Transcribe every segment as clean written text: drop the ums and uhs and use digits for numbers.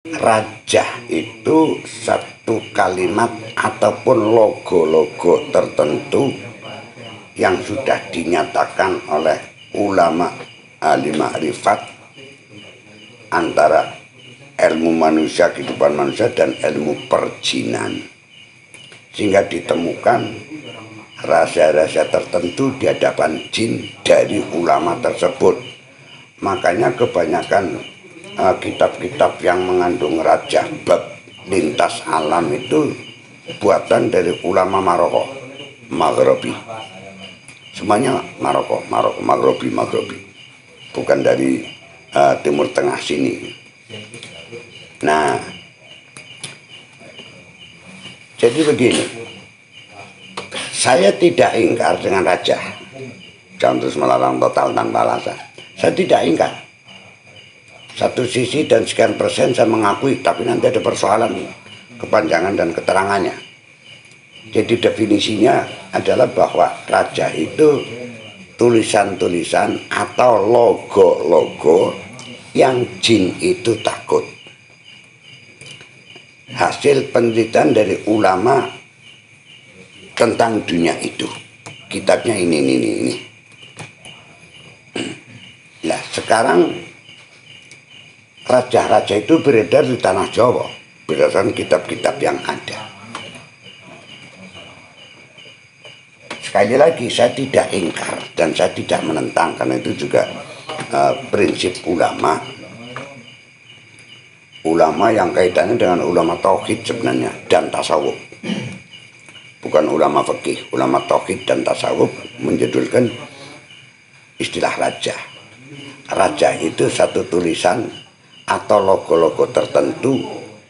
rajah itu satu kalimat ataupun logo-logo tertentu yang sudah dinyatakan oleh ulama ahli ma'rifat antara ilmu manusia, kehidupan manusia dan ilmu perjinan, sehingga ditemukan rahasia-rahasia tertentu di hadapan jin dari ulama tersebut. Makanya kebanyakan kitab-kitab yang mengandung rajah bab lintas alam itu buatan dari ulama Maroko, Maghribi. Semuanya Maroko, Maghribi, bukan dari Timur Tengah sini. Nah, jadi begini, saya tidak ingkar dengan rajah, jangan terus melarang total tanpa alasan. Saya tidak ingkar. Satu sisi dan sekian persen saya mengakui, tapi nanti ada persoalan kepanjangan dan keterangannya. Jadi definisinya adalah bahwa rajah itu tulisan-tulisan atau logo-logo yang jin itu takut. Hasil penelitian dari ulama tentang dunia itu. Kitabnya ini. Nah, sekarang raja-raja itu beredar di tanah Jawa berdasarkan kitab-kitab yang ada. Sekali lagi, saya tidak ingkar dan saya tidak menentang, karena itu juga prinsip ulama yang kaitannya dengan ulama tauhid sebenarnya dan tasawuf, bukan ulama fikih. Ulama tauhid dan tasawuf menjudulkan istilah raja. Raja itu satu tulisan atau logo-logo tertentu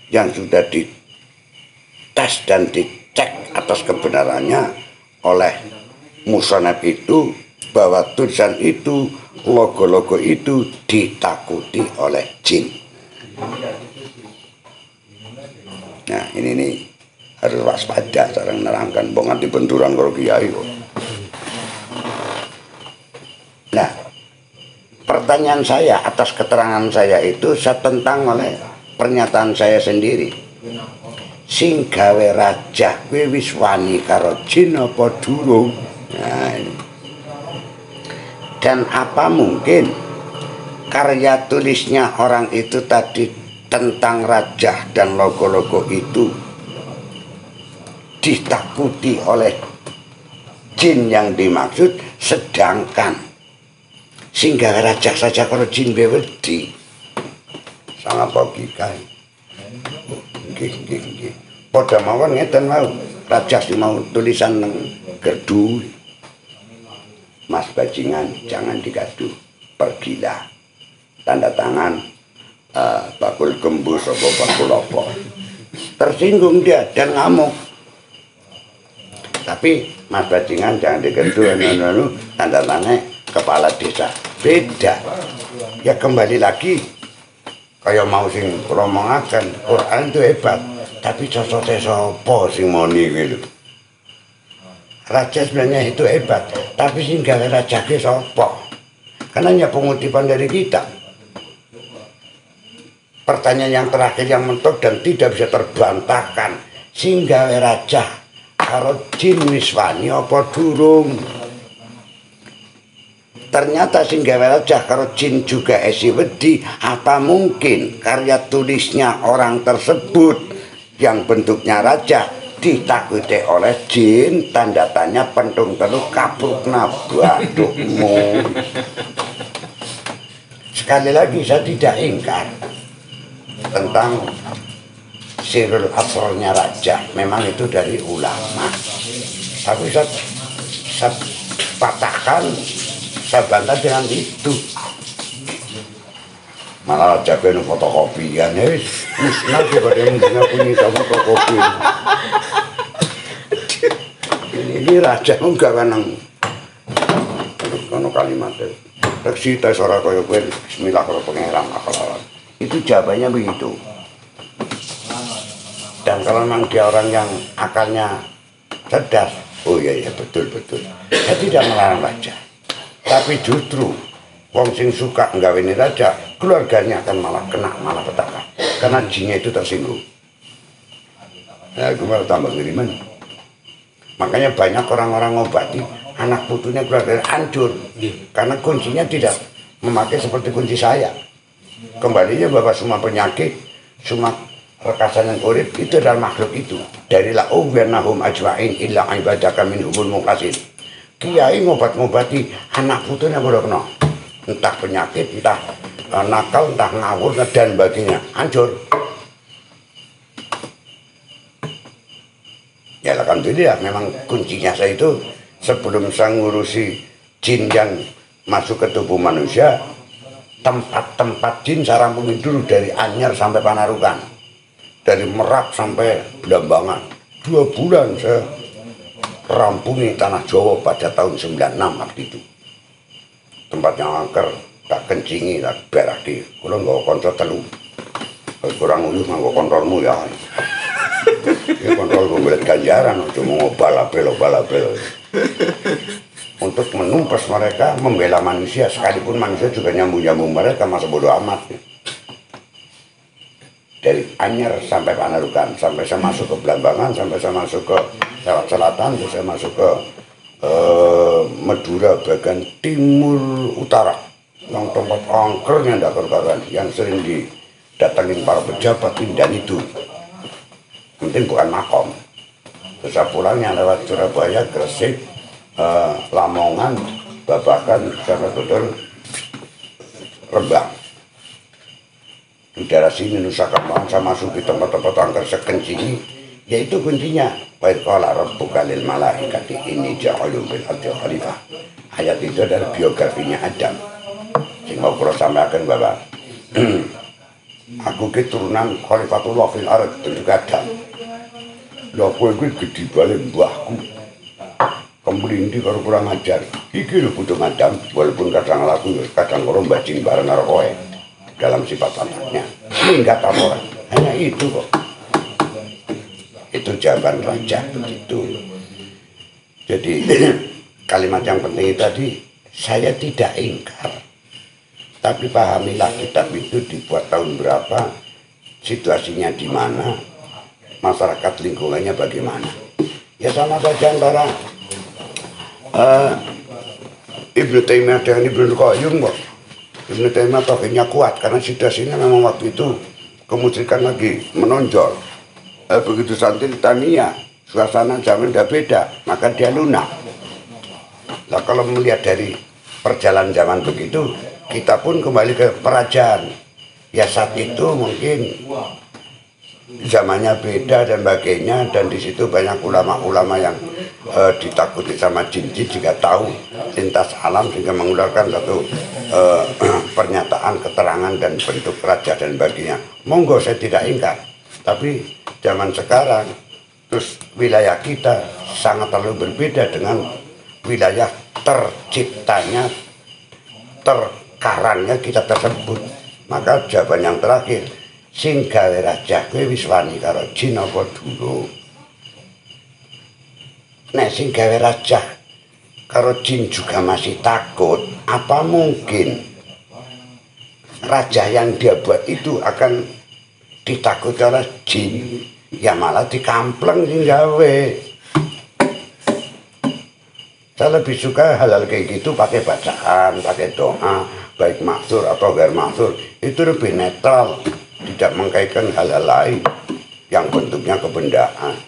yang sudah dites dan dicek atas kebenarannya oleh musonab itu, bahwa tulisan itu, logo-logo itu ditakuti oleh jin. Nah, ini harus waspada, sareng nerangkan bongan di benturan karo kiai kok. Nah, pertanyaan saya atas keterangan saya itu saya tentang oleh pernyataan saya sendiri. Sing gawe rajah kuwi wis wani karo jin apa durung? Nah, ini. Dan apa mungkin karya tulisnya orang itu tadi tentang rajah dan logo-logo itu ditakuti oleh jin yang dimaksud, sedangkan sehingga rajah saja kalau jin bewedi sangat logika. Pada mawon ngeten mau rajah si mau tulisan nang gerdu, Mas bajingan jangan digaduh, pergilah, tanda tangan bakul gembus apa bakul apa. Tersinggung dia dan ngamuk. Tapi Mas bajingan jangan digaduh, tanda tangan kepala desa. Beda. Ya kembali lagi, kayak mau sing romongaken Quran itu hebat, tapi cocote sapa sing moni gitu. Raja sebenarnya itu hebat, tapi sing gawe raja ke sapa? Karena hanya pengutipan dari kita. Pertanyaan yang terakhir yang mentok dan tidak bisa terbantahkan, sing gawe raja karo jin wiswani apa durung? Ternyata sing gawe raja karo jin juga esi wedi. Apa mungkin karya tulisnya orang tersebut yang bentuknya raja ditakuti oleh jin? Tanda tanya pentung telu kapruk nabadukmu. Sekali lagi saya tidak ingkar tentang sirul asrornya raja, memang itu dari ulama, tapi saya patahkan, saya bantah dengan itu. Malah raja kena fotokopian, ya musnah juga dia punya sama fotokopi. Ini raja enggak kan nang kalimatnya reksi tes ora kaya kowe bismillah karo pangeran akal. Itu jawabannya begitu. Dan kalau memang dia orang yang akalnya cerdas, oh iya betul. Saya tidak melarang raja. Tapi justru wong sing suka nggaweni raja, keluarganya akan malah kena malapetaka. karena jinnya itu tersinggung. Nah, itu malah tambah ngiriman. Makanya banyak orang-orang ngobati anak putunya keluar dari hancur karena kuncinya tidak memakai seperti kunci saya. Kembalinya bahwa semua penyakit, semua rekasan yang urip itu adalah makhluk itu. Dari la'uwirnahum ajma'in illa ibadaka minhumul mukhlasin. Kiai ngobat-ngobati anak putunya boleh kena entah penyakit, entah nakal, entah ngawur dan sebagainya, hancur. Ya alhamdulillah, memang kuncinya saya itu sebelum saya ngurusi jin yang masuk ke tubuh manusia, tempat-tempat jin saya rampungin dulu dari Anyar sampai Panarukan, dari Merak sampai Belambangan. 2 bulan saya rampungi tanah Jawa pada tahun 96 waktu itu. Tempatnya angker, tak kencingi, tak beraki. Kalau nggak kontrol telu, kurang uyuh nggak kontrolmu ya. Ya kontrol pembelit ganjaran, cuma ngobalabel. Untuk menumpas mereka, membela manusia, sekalipun manusia juga nyambung-nyambung mereka, masa bodoh amat. Dari Anyar sampai Panarukan, sampai saya masuk ke Belambangan, sampai saya masuk ke lewat selatan, terus saya masuk ke Madura bagian timur utara, yang tempat angkernya ndak karuan, yang sering didatangin para pejabat dan itu penting bukan makom. Terus saya pulangnya lewat Surabaya, Gresik, Lamongan, Babakan, sampai betul Rembang. Di daerah sini Nusa Kambangan saya masuk di tempat-tempat angker sekencingi, yaitu kuncinya wa qala rabbuka lil malaikati inni ja'ilun fil ardi khalifah. Ayat itu adalah biografinya Adam. Sing mau kula sampaikan bahwa aku ki turunan Khalifatullah fil ard tentu Adam. Lha kowe kuwi gedhi bale mbahku. Kemblindi karo kurang ajar. Iki lho putu Adam, walaupun kadang laku kadang karo mbajing bareng karo kowe. Dalam sifat anaknya minggat orang hanya itu kok. Itu jawaban raja begitu. Jadi kalimat yang penting tadi, saya tidak ingkar, tapi pahamilah kitab itu dibuat tahun berapa, situasinya di mana, masyarakat lingkungannya bagaimana. Ya sama saja antara Ibnu Taimiyah dengan Ibnu Qayyim kok. Ibnu Taimiyah tauhidnya kuat karena situasinya memang waktu itu kemusyrikan lagi menonjol. Begitu Santil Tania, suasana zaman udah beda, maka dia lunak. Nah kalau melihat dari perjalanan zaman begitu, kita pun kembali ke perajaan. Ya saat itu mungkin zamannya beda dan sebagainya, dan di situ banyak ulama-ulama yang ditakuti sama jin-jin juga tahu lintas alam sehingga mengeluarkan satu pernyataan, keterangan dan bentuk raja dan sebagainya. Monggo saya tidak ingkar, tapi zaman sekarang terus wilayah kita sangat terlalu berbeda dengan wilayah terciptanya, terkarangnya kita tersebut. Maka jawaban yang terakhir, sing gawe raja kowe wis wani karo jin apa dulu? Nek sing gawe raja karo jin juga masih takut, apa mungkin raja yang dia buat itu akan ditakut oleh jin? Ya malah dikampleng sing gawe. Saya lebih suka hal-hal kayak gitu pakai bacaan, pakai doa, baik maksur atau ghair maksur, itu lebih netral, tidak mengkaitkan hal-hal lain yang bentuknya kebendaan.